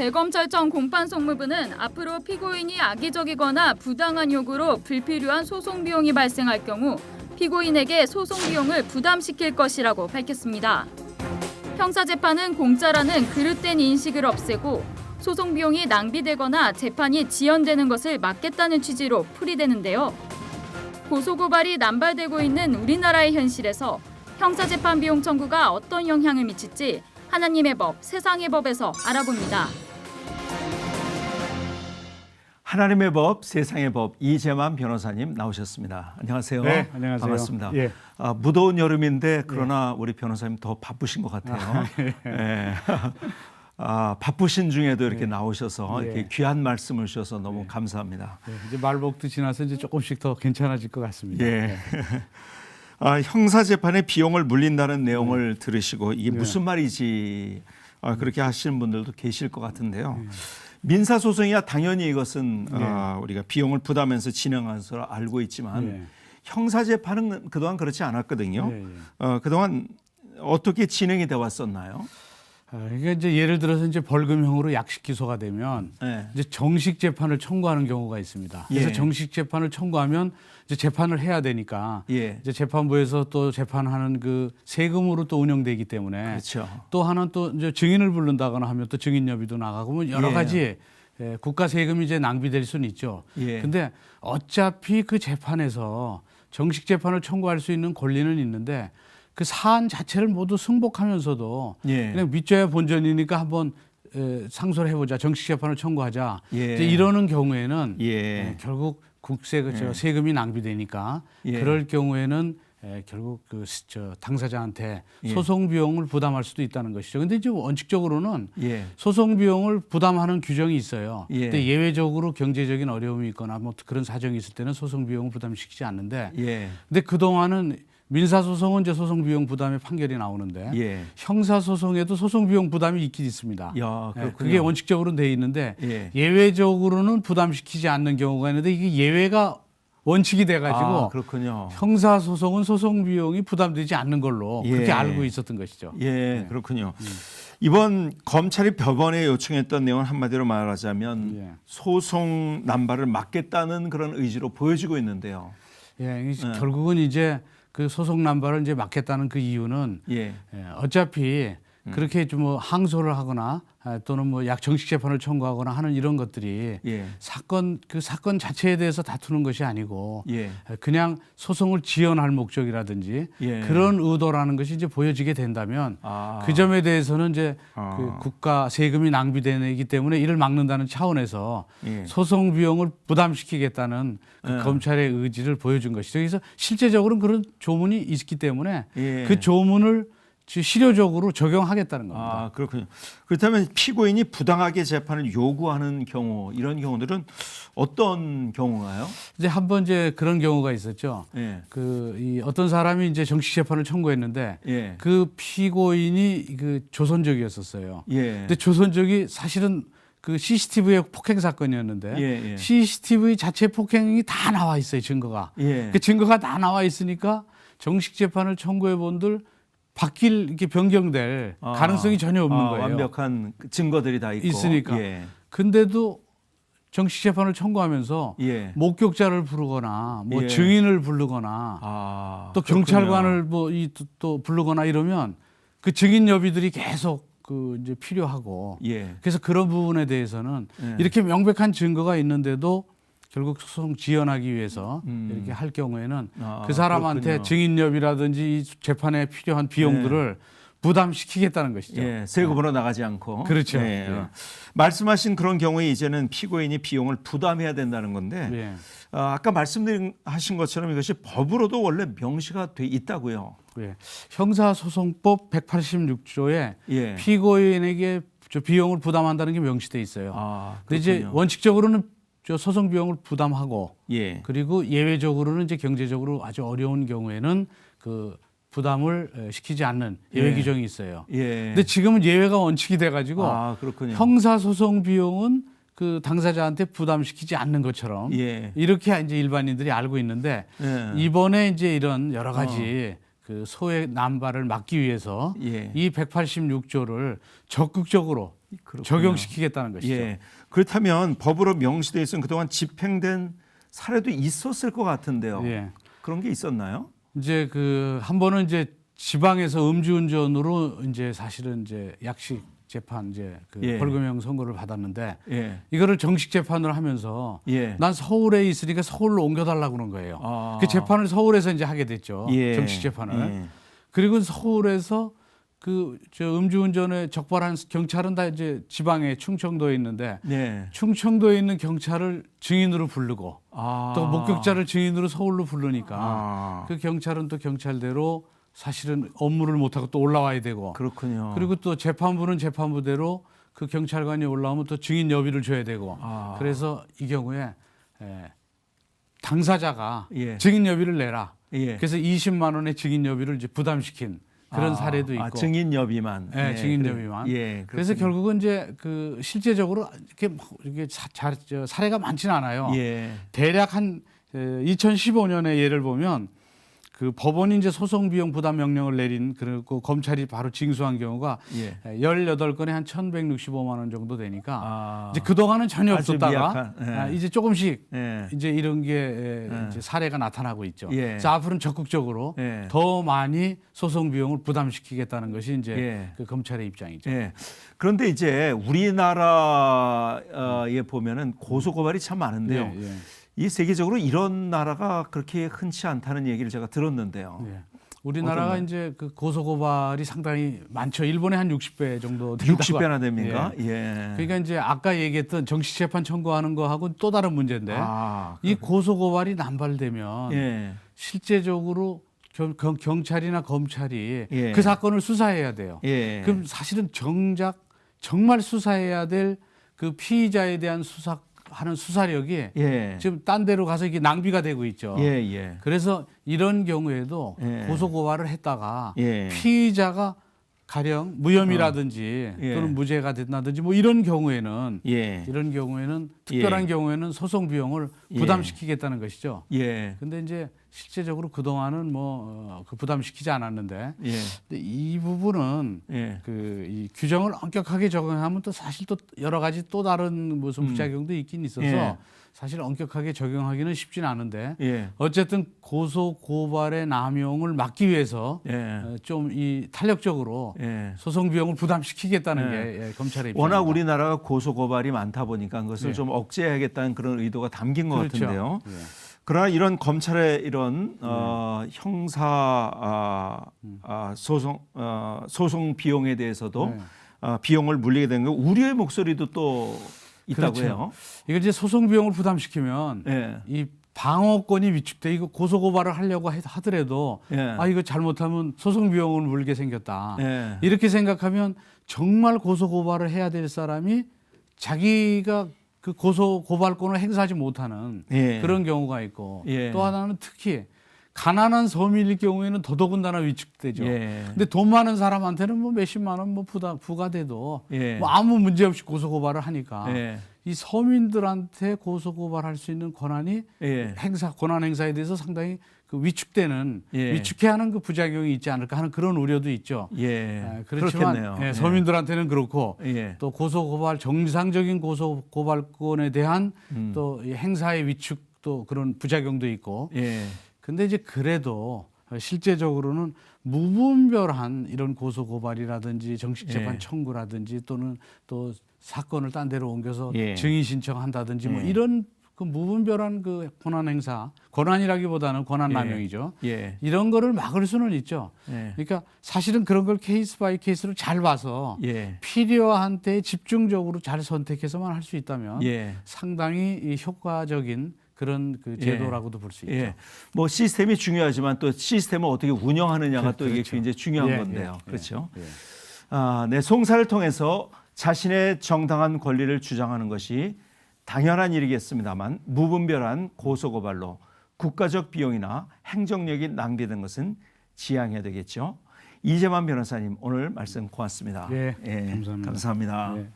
대검찰청 공판송무부는 앞으로 피고인이 악의적이거나 부당한 요구로 불필요한 소송 비용이 발생할 경우 피고인에게 소송 비용을 부담시킬 것이라고 밝혔습니다. 형사재판은 공짜라는 그릇된 인식을 없애고 소송 비용이 낭비되거나 재판이 지연되는 것을 막겠다는 취지로 풀이되는데요. 고소고발이 남발되고 있는 우리나라의 현실에서 형사재판 비용 청구가 어떤 영향을 미칠지 하나님의 법, 세상의 법에서 알아봅니다. 하나님의 법, 세상의 법 이재만 변호사님 나오셨습니다. 안녕하세요. 네, 안녕하세요. 반갑습니다. 예. 무더운 여름인데 그러나 우리 변호사님 더 바쁘신 것 같아요. 예. 예. 바쁘신 중에도 이렇게 나오셔서 예. 이렇게 귀한 말씀을 주셔서 너무 감사합니다. 예. 이제 말복도 지나서 이제 조금씩 더 괜찮아질 것 같습니다. 예. 형사 재판의 비용을 물린다는 내용을 들으시고 이게 무슨 말이지 그렇게 하시는 분들도 계실 것 같은데요. 민사 소송이야 당연히 이것은 우리가 비용을 부담하면서 진행하는 것으로 알고 있지만 형사 재판은 그동안 그렇지 않았거든요. 그동안 어떻게 진행이 돼 왔었나요? 이게 이제 예를 들어서 이제 벌금형으로 약식 기소가 되면 이제 정식 재판을 청구하는 경우가 있습니다. 그래서 정식 재판을 청구하면 이제 재판을 해야 되니까 이제 재판부에서 또 재판하는 그 세금으로 또 운영되기 때문에 그렇죠. 또 하나는 또 이제 증인을 부른다거나 하면 또 증인료비도 나가고 뭐 여러 가지 국가 세금이 이제 낭비될 수는 있죠. 근데 어차피 그 재판에서 정식 재판을 청구할 수 있는 권리는 있는데 그 사안 자체를 모두 승복하면서도 그냥 믿져야 본전이니까 한번 상소를 해보자, 정식 재판을 청구하자. 이제 이러는 경우에는 결국 국세 세금이 낭비되니까 그럴 경우에는 결국 그 당사자한테 소송 비용을 부담할 수도 있다는 것이죠. 근데 이제 원칙적으로는 소송 비용을 부담하는 규정이 있어요. 근데 예외적으로 경제적인 어려움이 있거나 뭐 그런 사정이 있을 때는 소송 비용을 부담시키지 않는데, 근데 그 동안은 민사 소송은 이제 소송 비용 부담의 판결이 나오는데 형사 소송에도 소송 비용 부담이 있긴 있습니다. 그게 원칙적으로는 돼 있는데 예외적으로는 부담시키지 않는 경우가 있는데 이게 예외가 원칙이 돼가지고 형사 소송은 소송 비용이 부담되지 않는 걸로 그렇게 알고 있었던 것이죠. 그렇군요. 이번 검찰이 법원에 요청했던 내용은 한마디로 말하자면 소송 남발을 막겠다는 그런 의지로 보여지고 있는데요. 결국은 이제 그 소송 남발을 이제 막겠다는 그 이유는 어차피 그렇게 좀 뭐 항소를 하거나 또는 뭐 정식 재판을 청구하거나 하는 이런 것들이 그 사건 자체에 대해서 다투는 것이 아니고 그냥 소송을 지연할 목적이라든지 그런 의도라는 것이 이제 보여지게 된다면 그 점에 대해서는 이제 그 국가 세금이 낭비되기 때문에 이를 막는다는 차원에서 소송 비용을 부담시키겠다는 그 검찰의 의지를 보여준 것이죠. 그래서 실제적으로는 그런 조문이 있기 때문에 그 조문을 실효적으로 적용하겠다는 겁니다. 그렇군요. 그렇다면 피고인이 부당하게 재판을 요구하는 경우, 이런 경우들은 어떤 경우가요? 이제 한번 이제 그런 경우가 있었죠. 이 어떤 사람이 이제 정식 재판을 청구했는데 그 피고인이 그 조선족이었었어요. 근데 조선족이 사실은 그 CCTV의 폭행 사건이었는데 CCTV 자체 폭행이 다 나와 있어요, 증거가. 그 증거가 다 나와 있으니까 정식 재판을 청구해 본들 바뀔 이렇게 변경될 가능성이 전혀 없는 거예요. 완벽한 증거들이 다 있고. 있으니까. 근데도 정식 재판을 청구하면서 목격자를 부르거나 뭐 증인을 부르거나 또 경찰관을 또 부르거나 이러면 그 증인 여비들이 계속 그 이제 필요하고 그래서 그런 부분에 대해서는 이렇게 명백한 증거가 있는데도 결국 소송 지연하기 위해서 이렇게 할 경우에는 그 사람한테 증인료비라든지 이 재판에 필요한 비용들을 부담시키겠다는 것이죠. 세금으로 나가지 않고. 그렇죠. 말씀하신 그런 경우에 이제는 피고인이 비용을 부담해야 된다는 건데 아까 말씀하신 것처럼 이것이 법으로도 원래 명시가 돼 있다고요. 형사소송법 186조에 피고인에게 비용을 부담한다는 게 명시돼 있어요. 근데 이제 원칙적으로는 소송 비용을 부담하고 그리고 예외적으로는 이제 경제적으로 아주 어려운 경우에는 그 부담을 시키지 않는 예외 규정이 있어요. 근데 지금은 예외가 원칙이 돼가지고 형사 소송 비용은 그 당사자한테 부담시키지 않는 것처럼 이렇게 이제 일반인들이 알고 있는데 이번에 이제 이런 여러 가지 그 소액 남발을 막기 위해서 이 186조를 적극적으로 그렇군요. 적용시키겠다는 것이죠. 예. 그렇다면 법으로 명시되어 있으면 그동안 집행된 사례도 있었을 것 같은데요. 예. 그런 게 있었나요? 이제 그 한 번은 이제 지방에서 음주운전으로 이제 사실은 이제 약식 재판 이제 그 예. 벌금형 선고를 받았는데 예. 이거를 정식 재판을 하면서 예. 난 서울에 있으니까 서울로 옮겨달라고 그런 거예요. 아. 그 재판을 서울에서 이제 하게 됐죠. 예. 정식 재판을. 예. 그리고 서울에서 그 저 음주운전에 적발한 경찰은 다 이제 지방에 충청도에 있는데 네. 충청도에 있는 경찰을 증인으로 부르고 아. 또 목격자를 증인으로 서울로 부르니까 아. 그 경찰은 또 경찰대로 사실은 업무를 못하고 또 올라와야 되고 그렇군요. 그리고 또 재판부는 재판부대로 그 경찰관이 올라오면 또 증인 여비를 줘야 되고 아. 그래서 이 경우에 당사자가 예. 증인 여비를 내라. 예. 그래서 20만 원의 증인 여비를 이제 부담시킨 그런 사례도 있고. 증인 여비만. 네, 증인 여비만. 예. 그래서 결국은 이제 그 실제적으로 이렇게 사례가 많지는 않아요. 예. 대략 한 2015년에 예를 보면 그 법원이 이제 소송 비용 부담 명령을 내린 그리고 검찰이 바로 징수한 경우가 예. 18건에 한 1,165만 원 정도 되니까 아. 이제 그동안은 전혀 아주 없었다가 미약한, 예. 이제 조금씩 예. 이제 이런 게 이제 사례가 나타나고 있죠. 예. 그래서 앞으로는 적극적으로 예. 더 많이 소송 비용을 부담시키겠다는 것이 이제 예. 그 검찰의 입장이죠. 예. 그런데 이제 우리나라에 보면은 고소 고발이 참 많은데요. 예, 예. 이 세계적으로 이런 나라가 그렇게 흔치 않다는 얘기를 제가 들었는데요. 예. 우리나라가 어떤가요? 이제 그 고소 고발이 상당히 많죠. 일본의 한 60배 정도 된다고. 60배나 됩니까? 예. 예. 그러니까 이제 아까 얘기했던 정식 재판 청구하는 거하고 또 다른 문제인데 아, 이 고소 고발이 남발되면 예. 실제적으로 경찰이나 검찰이 예. 그 사건을 수사해야 돼요. 예. 그럼 사실은 정말 수사해야 될 그 피의자에 대한 수사하는 수사력이 예. 지금 딴 데로 가서 이게 낭비가 되고 있죠. 예, 예. 그래서 이런 경우에도 예. 고소 고발을 했다가 예. 피의자가 가령 무혐의라든지 예. 또는 무죄가 된다든지 뭐 이런 경우에는 예. 특별한 경우에는 소송 비용을 예. 부담시키겠다는 것이죠. 예. 근데 이제 실제적으로 그동안은 그 부담시키지 않았는데 예. 근데 이 부분은 예. 이 규정을 엄격하게 적용하면 또 사실 또 여러 가지 또 다른 무슨 부작용도 있긴 있어서 예. 사실 엄격하게 적용하기는 쉽지는 않은데 예. 어쨌든 고소 고발의 남용을 막기 위해서 예. 좀 이 탄력적으로 예. 소송 비용을 부담시키겠다는 예. 게 검찰의 입장입니다. 워낙 우리나라가 고소 고발이 많다 보니까 그것을 예. 좀 억제해야겠다는 그런 의도가 담긴 것 그렇죠. 같은데요. 예. 그러나 이런 검찰의 이런 형사 소송 비용에 대해서도 네. 비용을 물리게 되는 거 우려의 목소리도 또 있다고 그렇죠. 해요. 이거 이제 소송 비용을 부담시키면 예. 이 방어권이 위축돼 이거 고소 고발을 하려고 하더라도 예. 이거 잘못하면 소송 비용을 물게 생겼다. 예. 이렇게 생각하면 정말 고소 고발을 해야 될 사람이 자기가 그 고소 고발권을 행사하지 못하는 예. 그런 경우가 있고 예. 또 하나는 특히 가난한 서민일 경우에는 더더군다나 위축되죠. 예. 근데 돈 많은 사람한테는 뭐 몇십만 원 뭐 부과돼도 예. 뭐 아무 문제 없이 고소 고발을 하니까 예. 이 서민들한테 고소 고발할 수 있는 권한이 예. 권한 행사에 대해서 상당히 그 위축되는 예. 위축해하는 그 부작용이 있지 않을까 하는 그런 우려도 있죠. 예. 그렇지만 그렇겠네요. 예. 서민들한테는 그렇고 예. 또 고소 고발 정상적인 고소 고발권에 대한 또 이 행사의 위축 또 그런 부작용도 있고. 예. 근데 이제 그래도 실제적으로는 무분별한 이런 고소 고발이라든지 정식 재판 예. 청구라든지 또는 또 사건을 딴 데로 옮겨서 예. 증인 신청한다든지 뭐 예. 이런 그 무분별한 그 권한 행사, 권한이라기보다는 권한 예. 남용이죠. 예. 이런 거를 막을 수는 있죠. 예. 그러니까 사실은 그런 걸 케이스 바이 케이스로 잘 봐서 예. 필요한 때 집중적으로 잘 선택해서만 할 수 있다면 예. 상당히 이 효과적인 그런 그 제도라고도 볼 수 있죠. 예. 뭐 시스템이 중요하지만 또 시스템을 어떻게 운영하느냐가 또 이게 그렇죠. 굉장히 중요한 예, 건데요. 예, 그렇죠. 예. 네, 송사를 통해서 자신의 정당한 권리를 주장하는 것이 당연한 일이겠습니다만 무분별한 고소고발로 국가적 비용이나 행정력이 낭비된 것은 지양해야 되겠죠. 이재만 변호사님 오늘 말씀 고맙습니다. 예, 감사합니다. 감사합니다. 예.